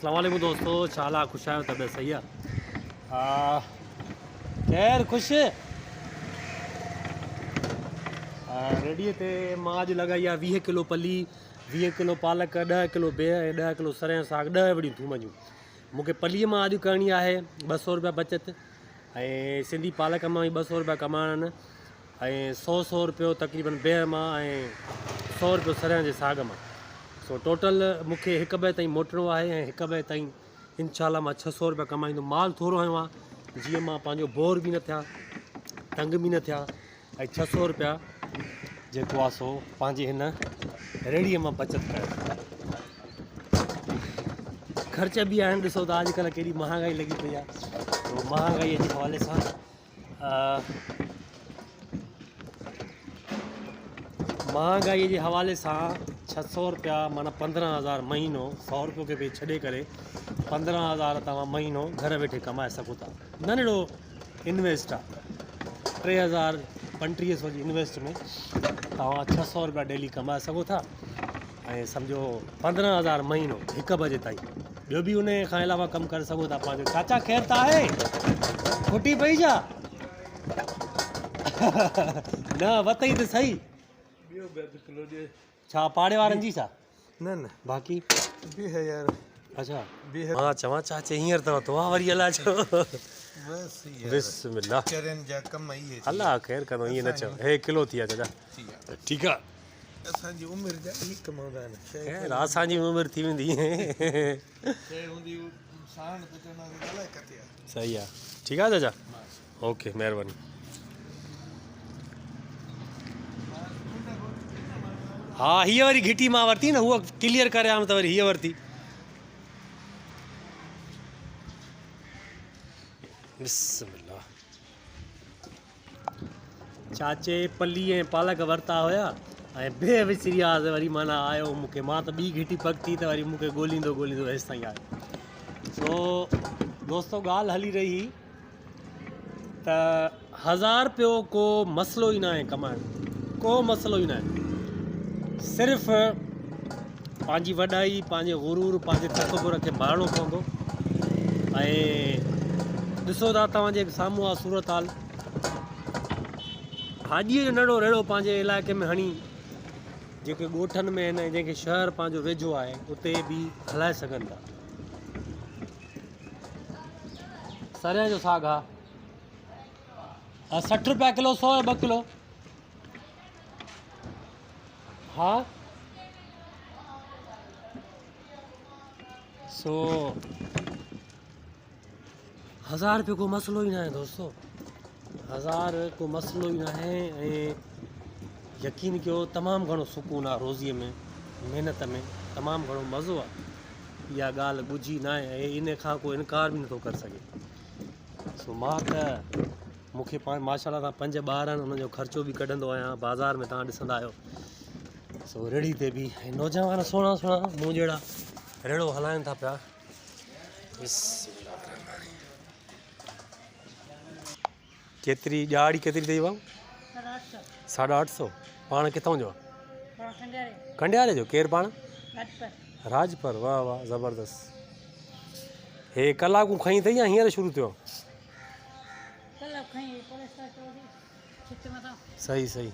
अस्सलाम वालेकुम दोस्तों, चाला खुश आयो तबियत सही है? खैर खुश रेडी ते मां अॼु लॻाई आहे 20 किलो पली, 20 किलो पालक, 10 किलो बेह, 10 किलो सरें साग, 10 वड़ियूं थूम जूं। मूंखे पलीअ मां अॼु करणी आहे 200 रुपया बचत ऐं सिंधी पालक मां 200 रुपया कमाइणा ऐं 100 रुपयो तक़रीबन बेह मां ऐं 100 रुपयो सरें जे साग मां। सो टोटल मूंखे 1 बजे ताईं मोटिणो आहे ऐं 1 बजे ताईं इंशाल्लाह मां 600 रुपया कमाईंदुमि। माल थोरो आयो आहे जीअं मां पंहिंजो बोर बि न थिया, तंग बि न थिया ऐं 600 रुपया जेको आहे सो पंहिंजे हिन रेड़ीअ मां बचत कयो। ख़र्च बि आहिनि, ॾिसो त अॼुकल्ह केॾी महांगाई लॻी पई आहे। तो महांगाईअ जे हवाले सां महांगाईअ जे हवाले सां 600 रुपया माना 15,000 महीनो, 100 रुपयो खे बि छॾे करे 15,000 तव्हां महीनो घर वेठे कमाए सघो था। नंढिड़ो इन्वेस्ट आहे, 3,035 जी इन्वेस्ट में तव्हां 600 रुपया डेली कमाए सघो था ऐं सम्झो 15,000 महीनो 1 बजे ताईं। ॿियो बि उन खां अलावा कमु करे सघो था पंहिंजो। चाचा ख़ैर त आहे? खुटी पई छा? न वतई त सही। छा पाड़े वारनि जी छा? न बाक़ी बि है यार। अच्छा मां चवां चाचे हींअर अथव तो वरी अलाए छो। बस यार बिस्मिल्लाह चरन जा कम ई अल्लाह ख़ैर कंदो, ईअं न चओ। हे किलो थी आहे चाचा, ठीकु आहे। असांजी उमिरि जा ई कमाईंदा आहिनि। ख़ैर असांजी उमिरि थी वेंदी। सही आहे, ठीकु आहे चाचा, ओके महिरबानी। हा हीअ वरी घिटी मां वरिती न, उहा क्लियर करे आयुमि त वरी हीअ वरिती। बिस्मिल्लाह। चाचे पली ऐं पालक वरिता हुया ऐं बेह विसरी वियासीं, वरी माना आयो मूंखे, मां त ॿी घिटी पकती त वरी मूंखे ॻोल्हींदो हेसि ताईं आयो। सो दोस्तो ॻाल्हि हली रही त 1000 रुपयो को मसइलो ई न आहे कमाइण, को मसइलो ई न आहे। सिर्फ़ु पंहिंजी वॾाई, पंहिंजे गुरूर, पंहिंजे तकबुर खे मारणो पवंदो। ऐं ॾिसो था तव्हांजे साम्हूं आहे सूरत हाल। भाॼीअ जो नंढो रेड़ो पंहिंजे इलाइक़े में हणी, जेके ॻोठनि में आहिनि, जंहिंखे शहर पंहिंजो वेझो आहे, उते बि हलाए सघनि था। सरें जो साग आहे 60 रुपया किलो, 100 या 2 किलो। हा सो 1000 रुपये को मसइलो ई न आहे दोस्तों, 1000 को मसइलो ई न आहे। ऐं यकीन कयो तमामु घणो सुकून आहे रोज़ीअ में, महिनत में तमामु घणो मज़ो आहे। इहा ॻाल्हि ॻुझी न आहे ऐं इन खां को इनकार बि नथो करे सघे। सो मां त मूंखे माशाल्लाह सां 5 ॿार आहिनि, उन्हनि जो ख़र्चो बि कढंदो आहियां। बाज़ार में तव्हां ॾिसंदा आहियो सो रेड़ी ते बि नौजवान सुहिणा सुहिणा मूं जहिड़ा रेड़ो हलाइनि था पिया। केतिरी ॾियारी केतिरी अथई भाऊ? 850। पाण किथां जो आहे? कंडियारे जो। केरु पाण? राजपर। वाह वाह ज़बरदस्त। हे कलाकूं खईं अथई या हींअर शुरू थियो? सही सही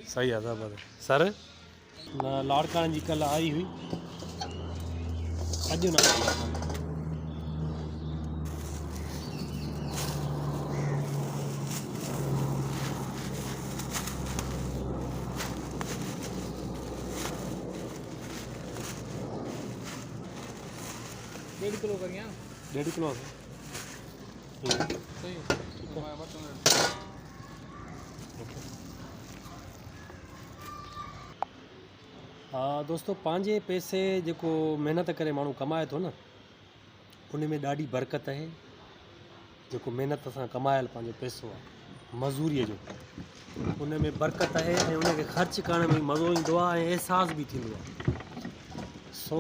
सही आहे ज़बरदस्त। सर न लाड़काणनि जी कल्ह आई हुई, अॼु न आई। डेढ़ किलो का क्या? 1.5 किलो सही। हा दोस्तों, पंहिंजे पैसे जेको महिनत करे माण्हू कमाए थो न, उन में ॾाढी बरकत आहे। जेको महिनत सां कमायल पंहिंजो पैसो आहे मज़ूरीअ जो, उन में बरकत आहे ऐं उनखे ख़र्च करण में मज़ो ईंदो आहे ऐं अहसास बि थींदो आहे। सो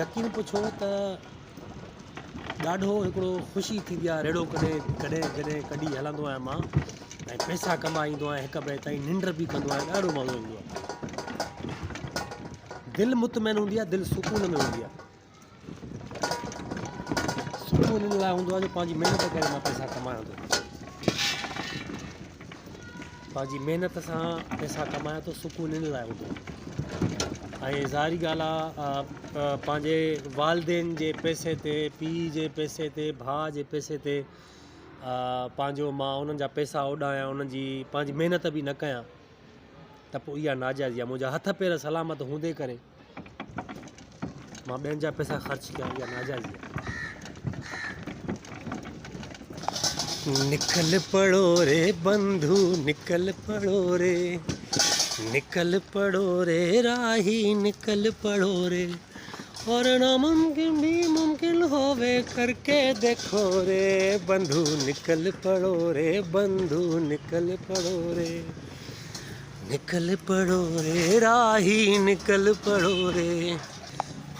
यकीन पुछो त ॾाढो हिकिड़ो ख़ुशी थींदी आहे। रेड़ो कॾहिं हलंदो आहियां मां ऐं पैसा कमाईंदो आहियां 1 बजे ताईं, निंड बि कंदो आहियां, ॾाढो मज़ो ईंदो आहे। दिलि मुतमैन हूंदी आहे, दिलि सुकून में हूंदी आहे। सुकून इन लाइ हूंदो आहे जो पंहिंजी महिनत करे मां पैसा कमायां थो, पंहिंजी महिनत सां पैसा कमायां थो, सुकून इन लाइ हूंदो आहे। ऐं ज़ाहिरी ॻाल्हि आहे पंहिंजे वालदेन जे पैसे ते, पीउ जे पैसे ते, भाउ जे पैसे ते पंहिंजो मां उन्हनि जा पैसा उॾायां, उन्हनि जी पंहिंजी महिनत बि न कयां, त पोइ इहा नाजाइज़ी आहे। मुंहिंजा हथ पेर सलामत हूंदे करे मां ॿियनि जा पैसा ख़र्च कयां, इहा नाजाइज़ी आहे। निकल पड़ो रे बंधु निकल पड़ो रे, निकल पड़ो रे राही निकल पड़ो रे, और नामुमकिन भी मुमकिन होवे करके देखो रे बंधु निकल पड़ो रे, बंधु निकल पड़ो रे, निकल पड़ो रे राही निकल पड़ो रे,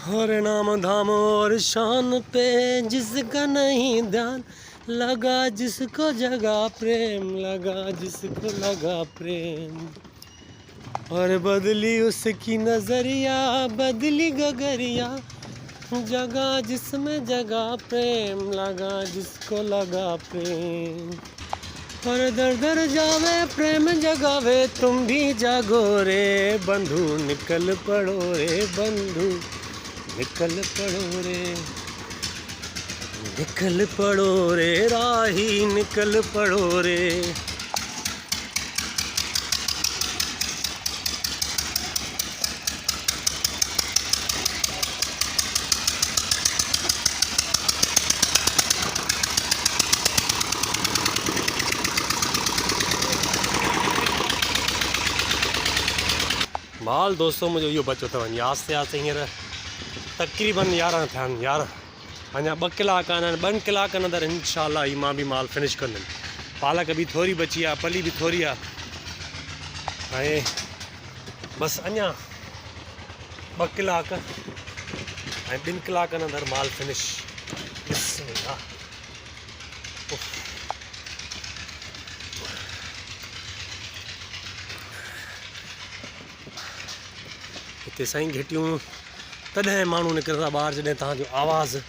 और नाम धाम और शान पे जिसका नहीं ध्यान, लगा जिसको जगा प्रेम, लगा जिसको लगा प्रेम, और बदली उसकी नजरिया बदली गगरिया, जगा जिसमें जगा प्रेम, लगा जिसको लगा प्रेम, और दर दर जावे प्रेम जगावे तुम भी जागो रे बंधु निकल पड़ो रे, बंधु निकल पड़ो रे, निकल पड़ो रे राही निकल पड़ो रे। माल दोस्तों मुझे इहो बचो अथव, आस्ते आस्ते हींअर तक़रीबन 11 थिया आहिनि यार, अञा 2 कलाक आहिनि, 2 कलाकनि अंदरि इंशाअल्लाह ही मां बि माल फिनिश कंदुमि। पालक बि थोरी बची आहे, पली बि थोरी आहे, ऐं बसि अञा 2 कलाक ऐं 2 कलाकनि अंदरि माल फिनिश। बिस्मिल्लाह। हिते साईं घिटियूं तॾहिं माण्हू निकिरंदा ॿाहिरि जॾहिं तव्हांजो आवाज़ु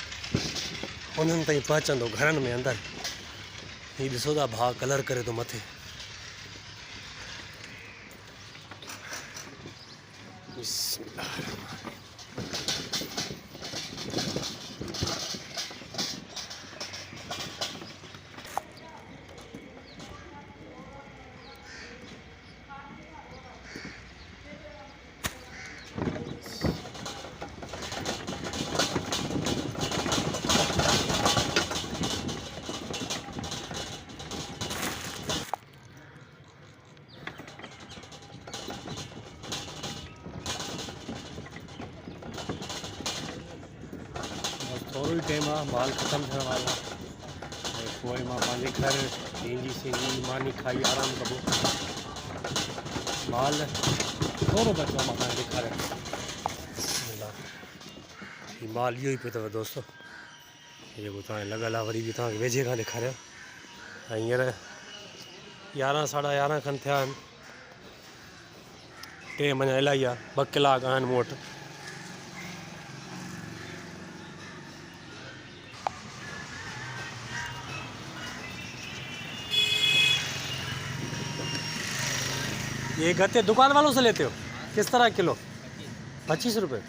उन्हनि ताईं पहुचंदो घरनि में अंदरि। हीउ ॾिसो था भाउ कलर करे थो मथे, थोरो ई टाइम आहे, माल ख़तमु थियण वारो आहे, ऐं पोइ मां पंहिंजे घर पंहिंजी सिंधी मानी खाई आराम कबो। माल थोरो बचो आहे, मां तव्हांखे ॾेखारियां। हीउ माल इहो ई पियो अथव दोस्तो, जेको तव्हांखे लॻल आहे, वरी बि तव्हांखे वेझे खां ॾेखारियां। ऐं हींअर 11 साढा 11 खनि थिया आहिनि, टाइम अञा इलाही आहे, 2 कलाक आहिनि मूं वटि। ये गत्ते दुकान वालों से लेते हो? किस तरह किलो? 25 रुपये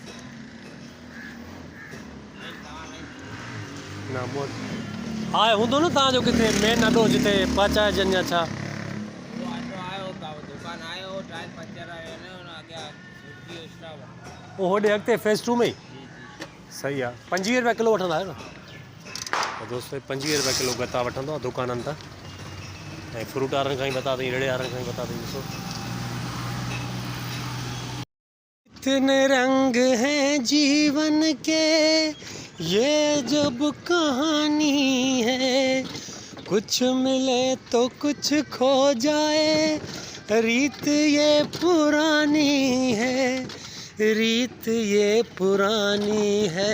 ना मोट आए हूंदो न तव्हांजो किथे मेन अॾो जिते पहुचाइजनि या छा? वो होॾे अॻिते फेस 2 में ई सही आहे। 25 रुपया किलो वठंदा आहियो न? दोस्तों 25 रुपया किलो गत्ता वठंदो आहे दुकाननि तां, ऐं फ्रूट वारनि खां ई बता दी, रेड़े वारनि खां ई बता दी। ॾिसो इतने रंग हैं जीवन के, ये जब कहानी है, कुछ मिले तो कुछ खो जाए, रीत ये पुरानी है, रीत ये पुरानी है।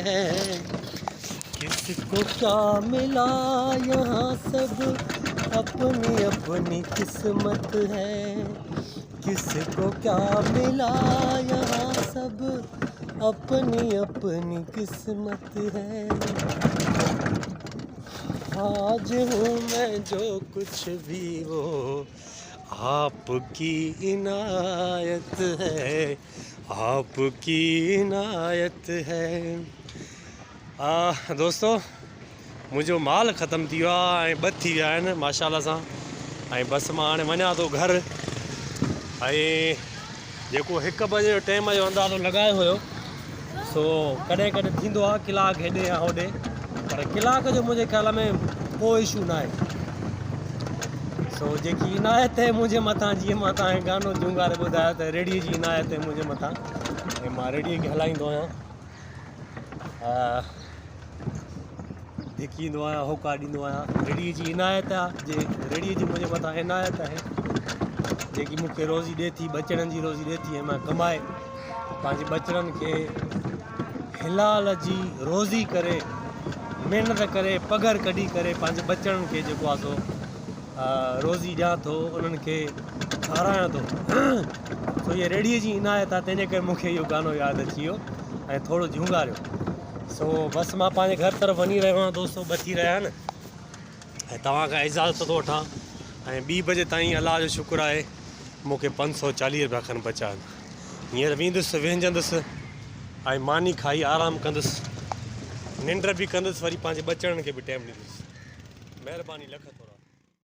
किसको क्या मिला यहाँ सब अपनी अपनी किस्मत है, किसको क्या मिला यहाँ सब अपनी अपनी किस्मत है। आज हूँ मैं जो कुछ भी वो आपकी इनायत है, आपकी इनायत है। दोस्तों मुंहिंजो माल ख़तमु थी वियो आहे ऐं 2 थी विया आहिनि माशाल्लाह सां। ऐं बस मां हाणे वञा थो घर। ऐं जेको 1 बजे जो टाइम जो अंदाज़ो लॻायो हुयो सो कॾहिं कॾहिं थींदो आहे कलाक हेॾे या होॾे, पर कलाक जो मुंहिंजे ख़्याल में कोई इशू न आहे। सो जेकी इनायत आहे मुंहिंजे मथां, जीअं मां तव्हांखे गानो जूंगारे ॿुधायो त रेडियो जी इनायत आहे मुंहिंजे मथां ऐं मां रेडियो खे हलाईंदो आहियां, धिकींदो आहियां, होका ॾींदो आहियां। रेडियो जी इनायत आहे, जे रेडियो जी मुंहिंजे मथां इनायत आहे जेकी मूंखे रोज़ी ॾिए थी, बचड़नि जी रोज़ी ॾिए थी ऐं मां कमाए पंहिंजे बचड़नि खे हिलाल जी रोज़ी करे, महिनत करे, पघर कढी करे पंहिंजे बचड़नि खे जेको आहे सो रोज़ी ॾियां थो, उन्हनि खे खारायां थो। सो इहा रेडियो जी इनायत आहे, तंहिंजे करे मूंखे इहो गानो यादि अची वियो ऐं थोरो झूंगारियो। सो बसि मां पंहिंजे घर तरफ़ वञी रहियो आहियां दोस्तो, 2 थी रहिया आहिनि ऐं तव्हांखां इजाज़त थो वठां। ऐं 2 बजे ताईं अलाह जो शुक्र आहे मूंखे 540 रुपया खनि बचा आहिनि। हींअर वेंदुसि, वेंजंदुसि ऐं मानी खाई आराम कंदुसि, निंड बि कंदुसि, वरी पंहिंजे बचड़नि खे बि टाइम ॾींदुसि। महिरबानी, लख थोरा।